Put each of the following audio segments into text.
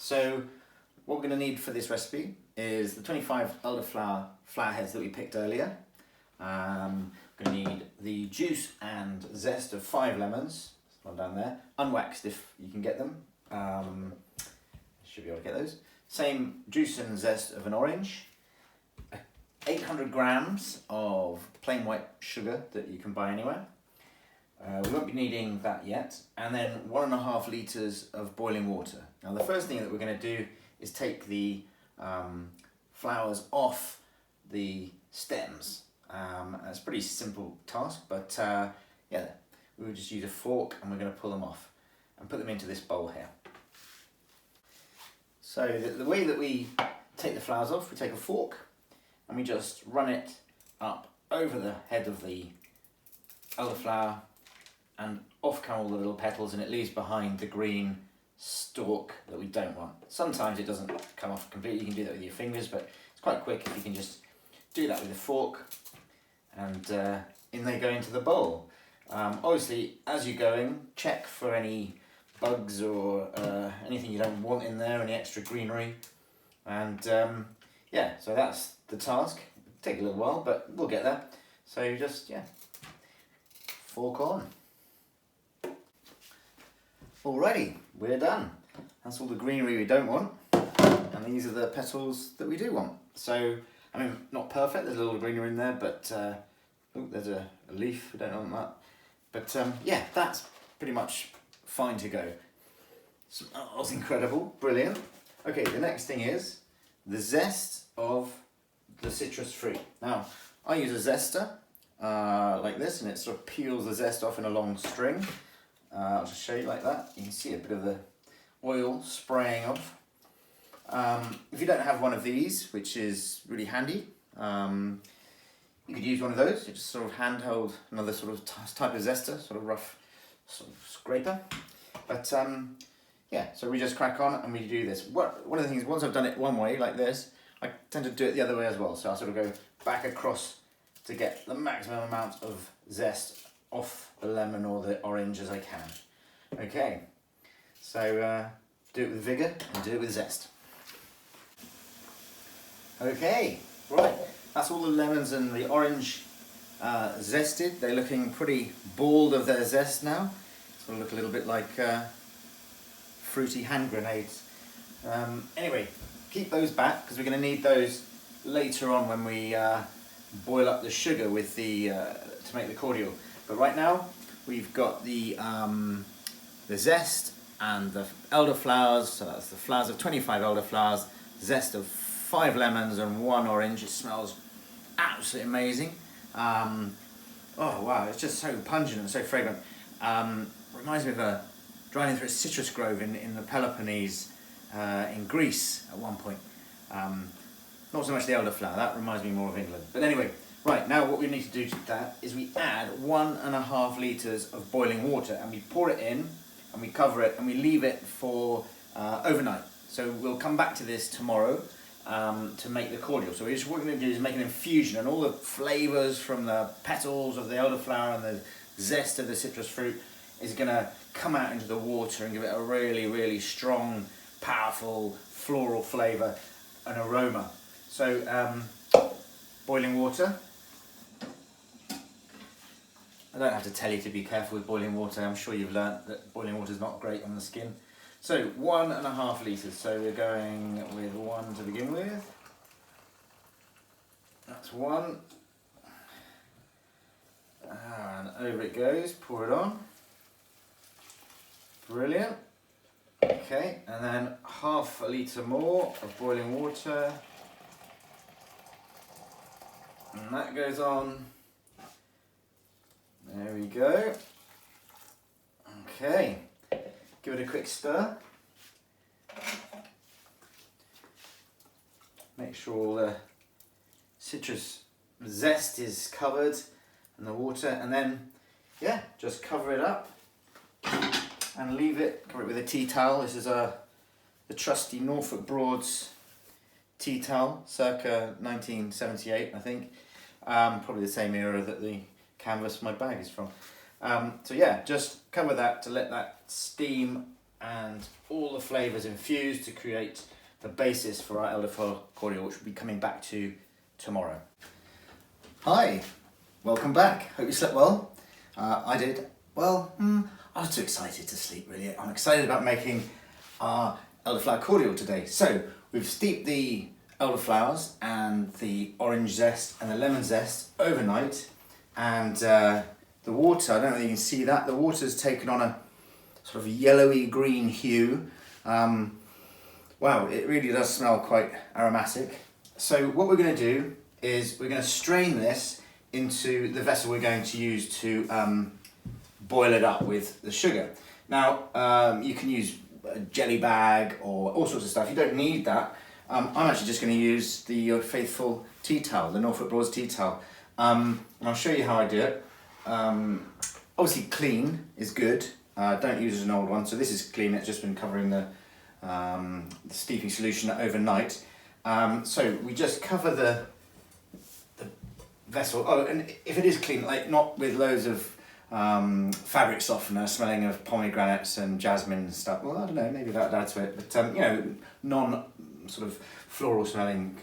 So what we're going to need for this recipe is the 25 elderflower flower heads that we picked earlier. We're going to need the juice and zest of 5 lemons, one down there, unwaxed if you can get them. Should be able to get those. Same juice and zest of an orange. 800 grams of plain white sugar that you can buy anywhere. We won't be needing that yet. And then 1.5 litres of boiling water. Now the first thing that we're going to do is take the flowers off the stems. It's a pretty simple task, but yeah, we will just use a fork and we're going to pull them off and put them into this bowl here. So the way that we take the flowers off, we take a fork and we just run it up over the head of the elderflower, and off come all the little petals, and it leaves behind the green stalk that we don't want. Sometimes it doesn't come off completely, you can do that with your fingers, but it's quite quick if you can just do that with a fork, and in they go into the bowl. Obviously, as you're going, check for any bugs or anything you don't want in there, any extra greenery, and yeah, so that's the task. It'll take a little while, but we'll get there. So just, yeah, fork on. Alrighty, we're done. That's all the greenery we don't want, and these are the petals that we do want. So, I mean, not perfect, there's a little greenery in there, but oh, there's a leaf, we don't want that. But yeah, that's pretty much fine to go. Smells incredible, brilliant. Okay, the next thing is the zest of the citrus fruit. Now, I use a zester like this, and it sort of peels the zest off in a long string. I'll just show you like that. You can see a bit of the oil spraying off. If you don't have one of these, which is really handy, you could use one of those. You just sort of handhold another sort of type of zester, sort of rough sort of scraper. But yeah, so we just crack on and we do this. One of the things, once I've done it one way like this, I tend to do it the other way as well. So I sort of go back across to get the maximum amount of zest off the lemon or the orange as I can. Okay, so do it with vigour and do it with zest. Okay, right, that's all the lemons and the orange zested. They're looking pretty bald of their zest now. Sort of look a little bit like fruity hand grenades. Anyway, keep those back because we're going to need those later on when we boil up the sugar with the to make the cordial. But right now we've got the zest and the elderflowers. So that's the flowers of 25 elderflowers, zest of 5 lemons and 1 orange. It smells absolutely amazing. Oh wow, it's just so pungent and so fragrant. Reminds me of driving through a citrus grove in the Peloponnese in Greece at one point. Not so much the elderflower, that reminds me more of England. But anyway, right, now what we need to do to that is we add 1.5 litres of boiling water, and we pour it in and we cover it and we leave it for overnight. So we'll come back to this tomorrow to make the cordial. So what we're going to do is make an infusion, and all the flavours from the petals of the elderflower and the zest of the citrus fruit is going to come out into the water and give it a really, really strong, powerful floral flavour and aroma. So boiling water. I don't have to tell you to be careful with boiling water. I'm sure you've learnt that boiling water is not great on the skin. So 1.5 litres. So we're going with 1 to begin with. That's 1. And over it goes. Pour it on. Brilliant. Okay, and then 1/2 litre more of boiling water. And that goes on. There we go. Okay, give it a quick stir. Make sure all the citrus zest is covered and the water, and then yeah, just cover it up and leave it, cover it with a tea towel. This is the trusty Norfolk Broads tea towel, circa 1978, I think. Probably the same era that the canvas my bag is from. So yeah, just cover that to let that steam and all the flavours infused to create the basis for our Elderflower Cordial, which we'll be coming back to tomorrow. Hi, welcome back. Hope you slept well. I did. Well, I was too excited to sleep really. I'm excited about making our Elderflower Cordial today. So we've steeped the elderflowers and the orange zest and the lemon zest overnight, and the water, I don't know if you can see that, the water's taken on a sort of yellowy green hue. Wow, it really does smell quite aromatic. So what we're going to do is we're going to strain this into the vessel we're going to use to boil it up with the sugar. Now you can use a jelly bag or all sorts of stuff. You don't need that. I'm actually just going to use the faithful tea towel, the Norfolk Broads tea towel. And I'll show you how I do it. Obviously clean is good. Don't use an old one. So this is clean. It's just been covering the steeping solution overnight. So we just cover the vessel. Oh, and if it is clean, like not with loads of fabric softener smelling of pomegranates and jasmine and stuff. Well, I don't know, maybe that would add to it. But you know, non sort of floral smelling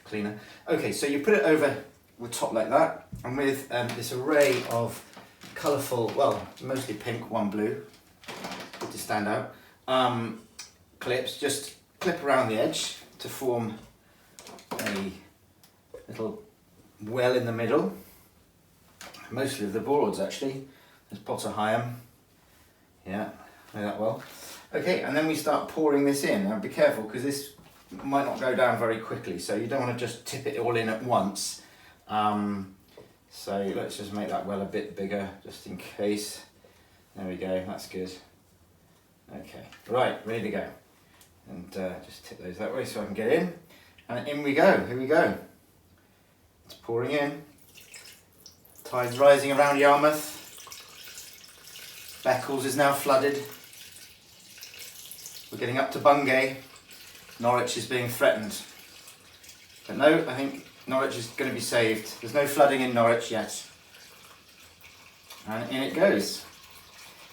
cleaner. Okay, so you put it over the top like that, and with this array of colourful, well, mostly pink, one blue, good to stand out, clips, just clip around the edge to form a little well in the middle, mostly of the boards actually. There's Potter Hyam, yeah, know that well. Okay, and then we start pouring this in. Now be careful because this might not go down very quickly, so you don't want to just tip it all in at once. So let's just make that well a bit bigger just in case. There we go, that's good. Okay, right, ready to go. And just tip those that way so I can get in. And in we go, here we go. It's pouring in. Tide's rising around Yarmouth. Beccles is now flooded. We're getting up to Bungay. Norwich is being threatened. But no, I think Norwich is going to be saved. There's no flooding in Norwich yet. And in it goes.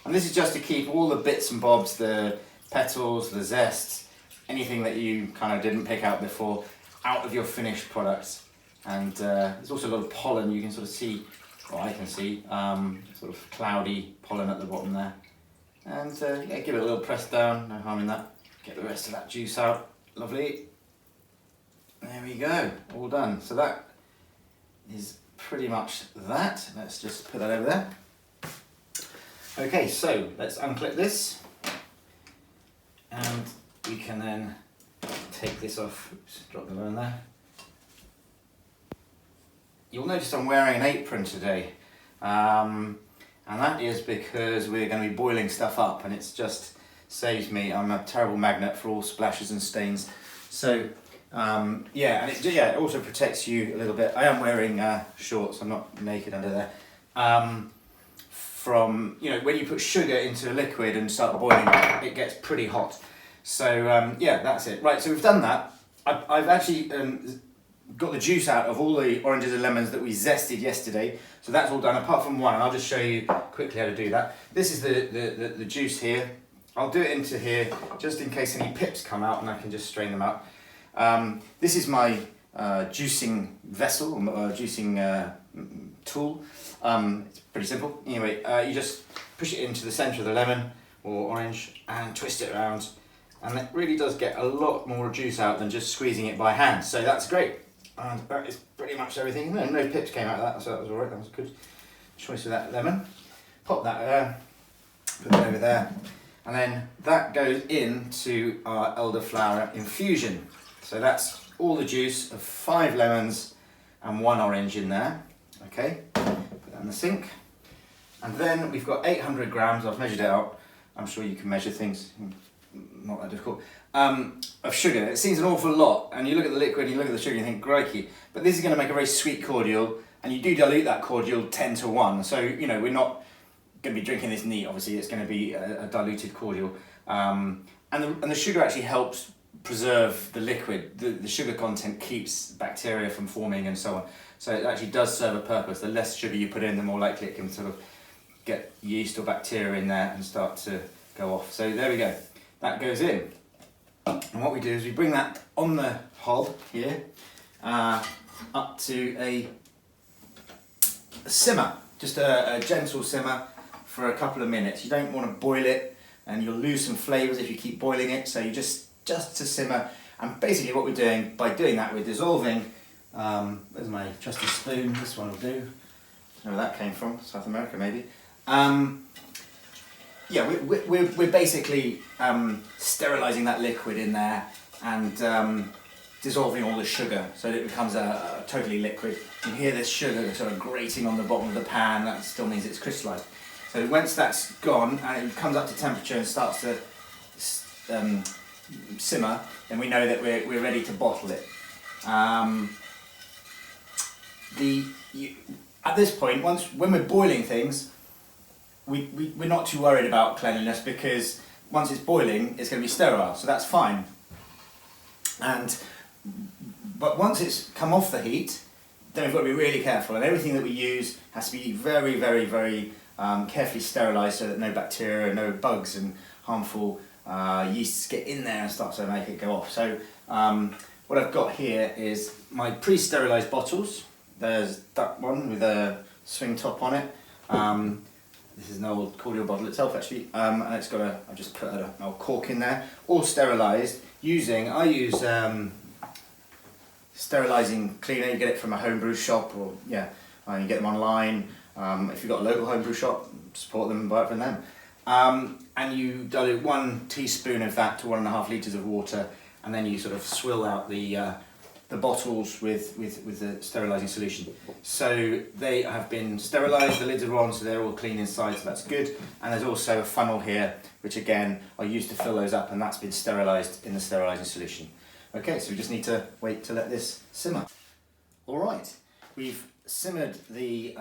And this is just to keep all the bits and bobs, the petals, the zest, anything that you kind of didn't pick out before, out of your finished product. And there's also a lot of pollen. You can sort of see, or I can see, sort of cloudy pollen at the bottom there. And yeah, give it a little press down, no harm in that. Get the rest of that juice out, lovely. There we go, all done. So that is pretty much that. Let's just put that over there. Okay, so let's unclip this. And we can then take this off. Oops, drop the lemon there. You'll notice I'm wearing an apron today. And that is because we're going to be boiling stuff up, and it's just saves me. I'm a terrible magnet for all splashes and stains. So yeah, and it also protects you a little bit. I am wearing shorts, I'm not naked under there. From, you know, when you put sugar into a liquid and start boiling it gets pretty hot. So yeah, that's it. Right, so we've done that. I've actually got the juice out of all the oranges and lemons that we zested yesterday. So that's all done, apart from one, and I'll just show you quickly how to do that. This is the juice here. I'll do it into here, just in case any pips come out, and I can just strain them out. This is my juicing vessel, juicing tool. It's pretty simple. Anyway, you just push it into the centre of the lemon or orange and twist it around, and it really does get a lot more juice out than just squeezing it by hand. So that's great. And that is pretty much everything. No pips came out of that, so that was alright. That was a good choice with that lemon. Pop that there, put it over there, and then that goes into our elderflower infusion. So that's all the juice of 5 lemons and 1 orange in there. Okay, put that in the sink. And then we've got 800 grams, I've measured it out. I'm sure you can measure things, not that difficult, of sugar. It seems an awful lot, and you look at the liquid, you look at the sugar, and you think, crikey. But this is going to make a very sweet cordial, and you do dilute that cordial 10 to 1. So, you know, we're not going to be drinking this neat, obviously. It's going to be a diluted cordial. And the sugar actually helps preserve the liquid. The sugar content keeps bacteria from forming and so on. So it actually does serve a purpose. The less sugar you put in, the more likely it can sort of get yeast or bacteria in there and start to go off. So there we go, that goes in. And what we do is we bring that on the hob here up to a simmer, just a gentle simmer for a couple of minutes. You don't want to boil it and you'll lose some flavours if you keep boiling it, so you just to simmer. And basically what we're doing, by doing that, we're dissolving, there's my trusty spoon, this one will do, I don't know where that came from, South America maybe. Yeah, we're basically sterilising that liquid in there and dissolving all the sugar so that it becomes a totally liquid. You can hear this sugar sort of grating on the bottom of the pan, that still means it's crystallised. So once that's gone and it comes up to temperature and starts to simmer, then we know that we're ready to bottle it. At this point, when we're boiling things, we're not too worried about cleanliness, because once it's boiling, it's going to be sterile, so that's fine. But once it's come off the heat, then we've got to be really careful, and everything that we use has to be very, very, very carefully sterilised so that no bacteria, no bugs and harmful yeasts get in there and start to make it go off. So what I've got here is my pre-sterilised bottles. There's that one with a swing top on it. This is an old cordial bottle itself actually, and it's got I've just put an old cork in there, all sterilised I use sterilising cleaner. You get it from a homebrew shop, or you get them online. If you've got a local homebrew shop, support them and buy it from them. And you dilute 1 teaspoon of that to 1.5 litres of water, and then you sort of swill out the bottles with the sterilising solution. So they have been sterilised, the lids are on, so they're all clean inside, so that's good. And there's also a funnel here, which again I use to fill those up, and that's been sterilised in the sterilising solution. Okay, so we just need to wait to let this simmer. Alright, we've simmered the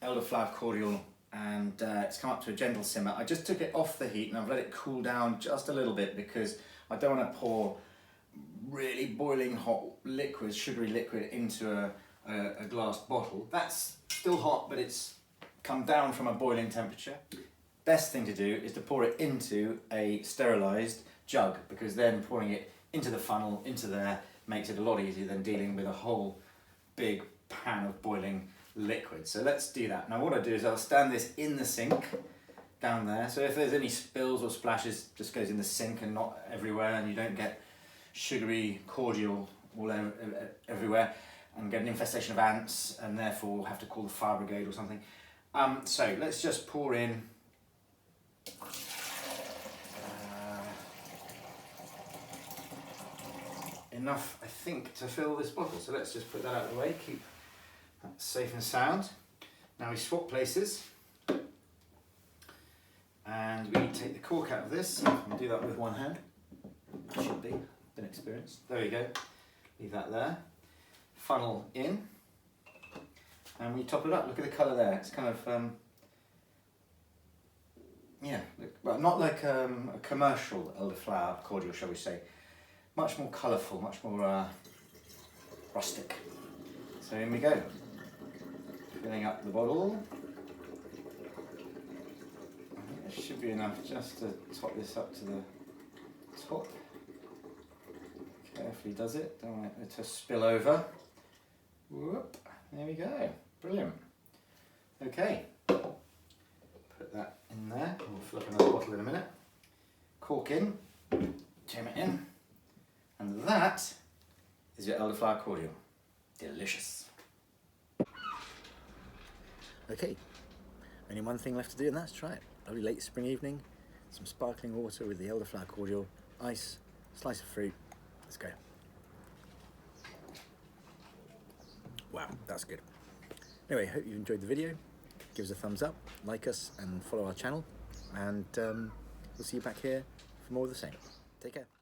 Elderflower Cordial, and it's come up to a gentle simmer. I just took it off the heat and I've let it cool down just a little bit, because I don't want to pour really boiling hot liquid, sugary liquid, into a glass bottle. That's still hot, but it's come down from a boiling temperature. Best thing to do is to pour it into a sterilised jug, because then pouring it into the funnel, into there, makes it a lot easier than dealing with a whole big pan of boiling liquid. So let's do that. Now what I do is I'll stand this in the sink down there, so if there's any spills or splashes, just goes in the sink and not everywhere, and you don't get sugary cordial all everywhere and get an infestation of ants, and therefore have to call the fire brigade or something. So let's just pour in enough, I think, to fill this bottle. So let's just put that out of the way, keep that safe and sound. Now we swap places, and we take the cork out of this. We'll do that with one hand. Should be, been experienced. There we go. Leave that there. Funnel in, and we top it up. Look at the colour there. It's kind of well, not like a commercial elderflower cordial, shall we say. Much more colourful, much more rustic. So in we go. Filling up the bottle. I think there should be enough just to top this up to the top. Carefully does it, don't want it to spill over. Whoop, there we go, brilliant. Okay, put that in there, we'll fill up another bottle in a minute. Cork in, jam it in, and that is your Elderflower Cordial. Delicious. Okay, only one thing left to do, and that's try it. Lovely late spring evening, some sparkling water with the Elderflower Cordial, ice, slice of fruit. Let's go. Wow, that's good. Anyway, hope you enjoyed the video. Give us a thumbs up, like us, and follow our channel. And we'll see you back here for more of the same. Take care.